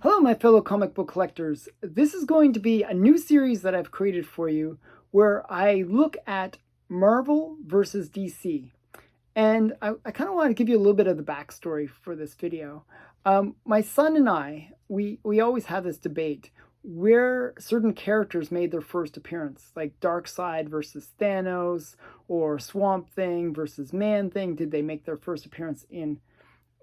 Hello, my fellow comic book collectors. This is going to be a new series that I've created for you where I look at Marvel versus DC. And I kind of want to give you a little bit of the backstory for this video. My son and we always have this debate where certain characters made their first appearance, like Darkseid versus Thanos, or Swamp Thing versus Man Thing. Did they make their first appearance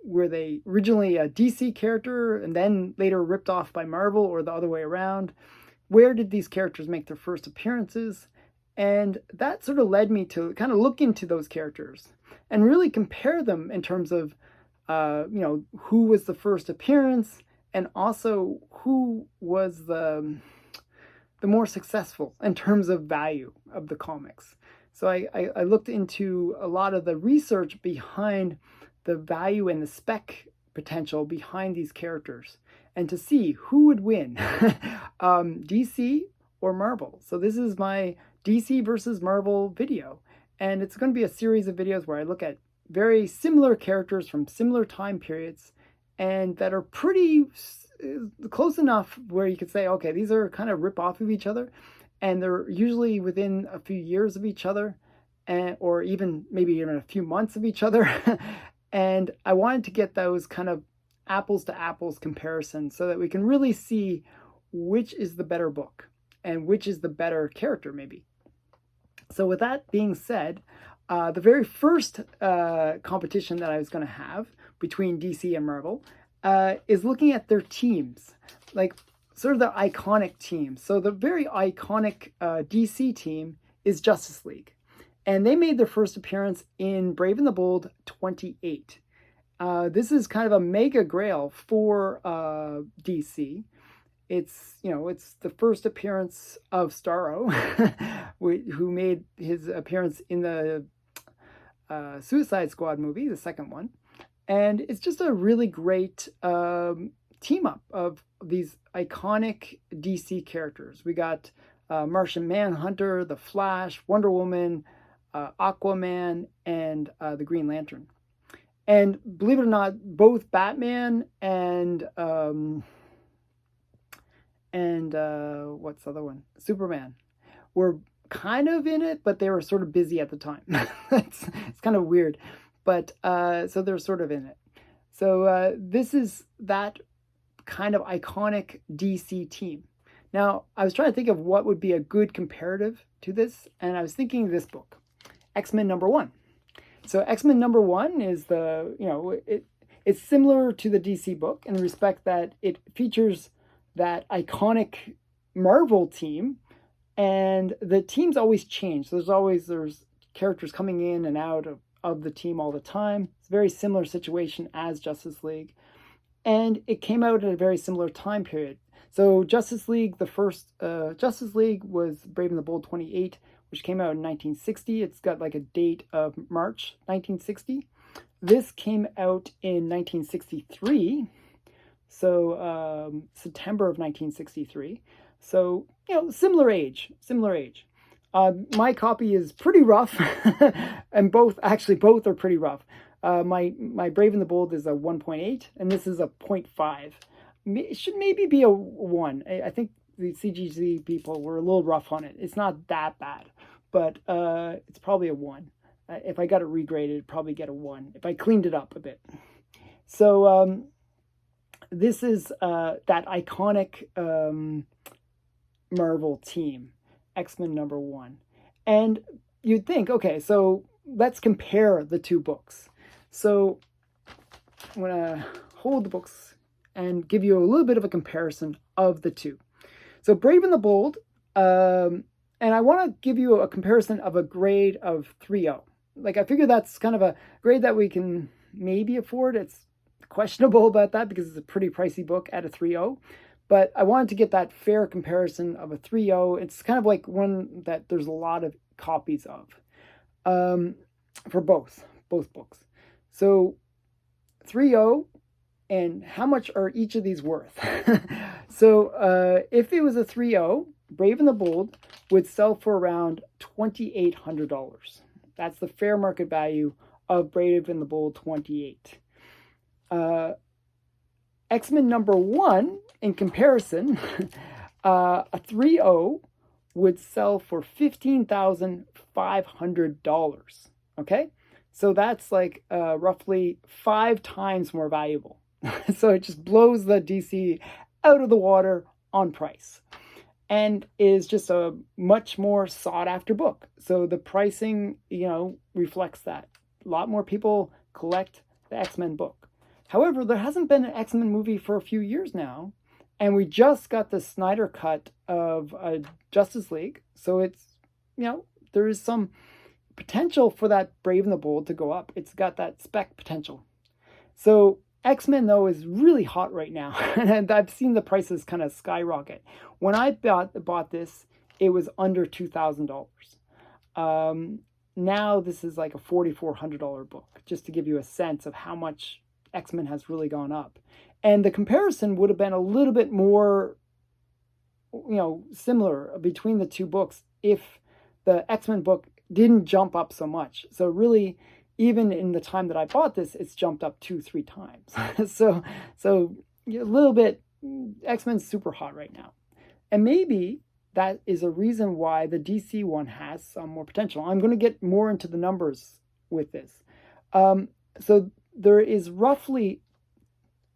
were they originally a DC character and then later ripped off by Marvel, or the other way around? Where did these characters make their first appearances? And that sort of led me to kind of look into those characters and really compare them in terms of, who was the first appearance, and also who was the more successful in terms of value of the comics. So I looked into a lot of the research behind the value and the spec potential behind these characters, and to see who would win, DC or Marvel. So this is my DC versus Marvel video, and it's going to be a series of videos where I look at very similar characters from similar time periods, and that are pretty close enough where you could say, okay, these are kind of rip off of each other, and they're usually within a few years of each other, or even maybe even a few months of each other. And I wanted to get those kind of apples to apples comparisons so that we can really see which is the better book and which is the better character, maybe. So with that being said, the very first competition that I was going to have between DC and Marvel is looking at their teams, like sort of the iconic teams. So the very iconic DC team is Justice League. And they made their first appearance in Brave and the Bold 28. This is kind of a mega grail for DC. It's the first appearance of Starro, who made his appearance in the Suicide Squad movie, the second one. And it's just a really great team up of these iconic DC characters. We got Martian Manhunter, The Flash, Wonder Woman, Aquaman, and the Green Lantern. And believe it or not, both Batman and what's the other one? Superman were kind of in it, but they were sort of busy at the time. it's kind of weird, but so they're sort of in it. So this is that kind of iconic DC team. Now, I was trying to think of what would be a good comparative to this, and I was thinking of this book, XMen #1. So XMen #1 is it's similar to the DC book in the respect that it features that iconic Marvel team, and the teams always change. So there's characters coming in and out of the team all the time. It's a very similar situation as Justice League, and it came out at a very similar time period. So Justice League, the first Justice League was Brave and the Bold 28, which came out in 1960. It's got like a date of March 1960. This came out in 1963, so September of 1963. So, similar age. My copy is pretty rough, and both are pretty rough. My Brave and the Bold is a 1.8, and this is a 0.5. It should maybe be a 1. I think the CGC people were a little rough on it. It's not that bad, but it's probably a 1. If I got it regraded, it'd probably get a 1 if I cleaned it up a bit. So this is that iconic Marvel team, XMen #1. And you'd think, okay, so let's compare the two books. So I'm going to hold the books and give you a little bit of a comparison of the two. So Brave and the Bold, and I want to give you a comparison of a grade of 3.0. Like, I figure that's kind of a grade that we can maybe afford. It's questionable about that because it's a pretty pricey book at a 3.0. But I wanted to get that fair comparison of a 3.0. It's kind of like one that there's a lot of copies of for both books. So 3.0, and how much are each of these worth? So if it was a 3.0, Brave and the Bold would sell for around $2,800. That's the fair market value of Brave and the Bold 28. XMen #1 in comparison, a 3.0 would sell for $15,500. Okay, so that's like roughly 5 times more valuable. So it just blows the DC out of the water on price, and is just a much more sought after book. So the pricing, reflects that. A lot more people collect the X-Men book. However, there hasn't been an X-Men movie for a few years now, and we just got the Snyder cut of Justice League. So it's, there is some potential for that Brave and the Bold to go up. It's got that spec potential. So X-Men, though, is really hot right now, and I've seen the prices kind of skyrocket. When I bought this, it was under $2,000. Now this is like a $4,400 book, just to give you a sense of how much X-Men has really gone up. And the comparison would have been a little bit more, similar between the two books if the X-Men book didn't jump up so much. So really, even in the time that I bought this, it's jumped up 2-3 times. so a little bit, X-Men's super hot right now. And maybe that is a reason why the DC one has some more potential. I'm going to get more into the numbers with this. So there is roughly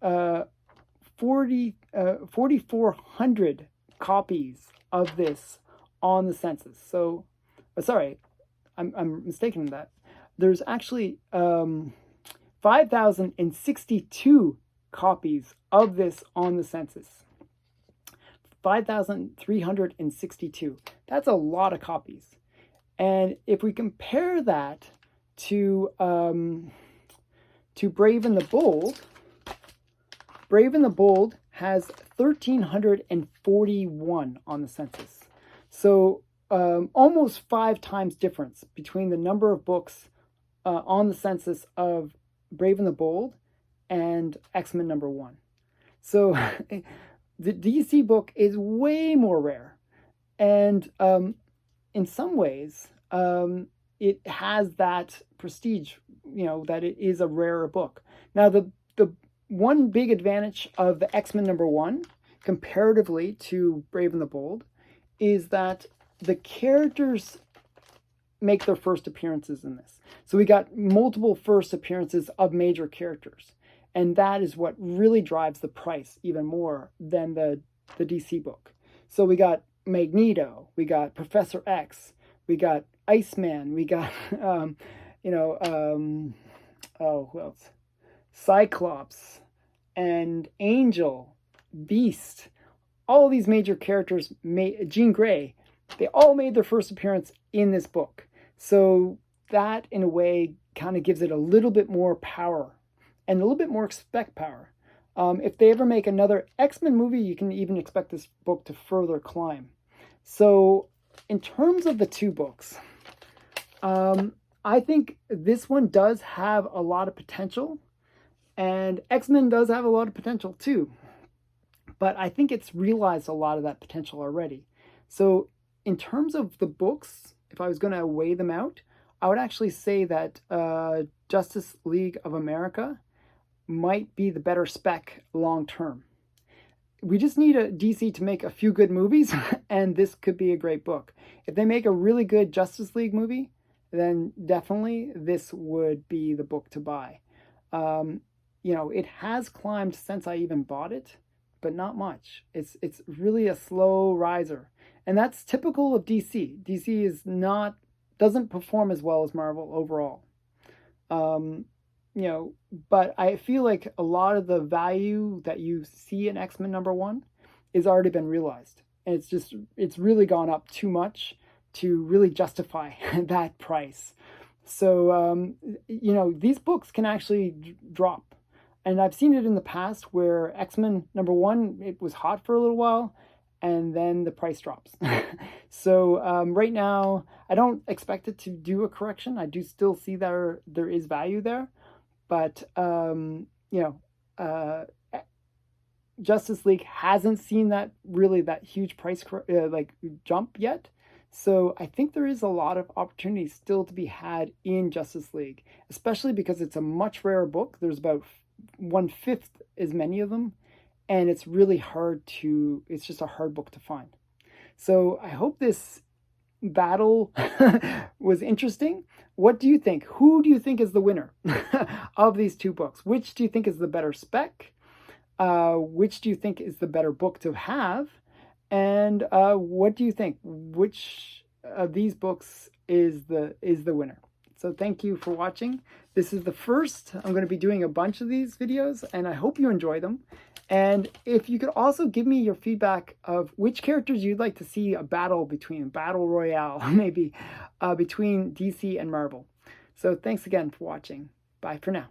4,400 copies of this on the census. So, sorry, I'm mistaken in that. There's actually 5,062 copies of this on the census. 5,362. That's a lot of copies. And if we compare that to Brave and the Bold, Brave and the Bold has 1,341 on the census. So almost 5 times difference between the number of books on the census of Brave and the Bold and X-Men #1. So the DC book is way more rare. And in some ways, it has that prestige, that it is a rarer book. Now, the one big advantage of the X-Men #1 comparatively to Brave and the Bold is that the characters make their first appearances in this. So we got multiple first appearances of major characters. And that is what really drives the price even more than the DC book. So we got Magneto, we got Professor X, we got Iceman, we got, who else? Cyclops and Angel, Beast. All these major characters, Jean Grey, they all made their first appearance in this book. So that, in a way, kind of gives it a little bit more power and a little bit more spec power. If they ever make another X-Men movie, you can even expect this book to further climb. So in terms of the two books, I think this one does have a lot of potential, and X-Men does have a lot of potential too. But I think it's realized a lot of that potential already. So in terms of the books, if I was going to weigh them out, I would actually say that Justice League of America might be the better spec long term. We just need a DC to make a few good movies, and this could be a great book. If they make a really good Justice League movie, then definitely this would be the book to buy. It has climbed since I even bought it, but not much. It's really a slow riser, and that's typical of DC. DC doesn't perform as well as Marvel overall. But I feel like a lot of the value that you see in X-Men #1 is already been realized. And it's really gone up too much to really justify that price. So, these books can actually drop. And I've seen it in the past where X-Men #1, it was hot for a little while, and then the price drops. So right now, I don't expect it to do a correction. I do still see there is value there. But, Justice League hasn't seen that huge price jump yet. So I think there is a lot of opportunity still to be had in Justice League, especially because it's a much rarer book. There's about 1/5 as many of them. and it's really hard to, it's just a hard book to find. So I hope this battle was interesting. What do you think? Who do you think is the winner of these two books? Which do you think is the better spec? Which do you think is the better book to have? And what do you think? Which of these books is the winner? So thank you for watching. This is the first. I'm going to be doing a bunch of these videos, and I hope you enjoy them. And if you could also give me your feedback of which characters you'd like to see a battle between, battle royale maybe, between DC and Marvel. So thanks again for watching. Bye for now.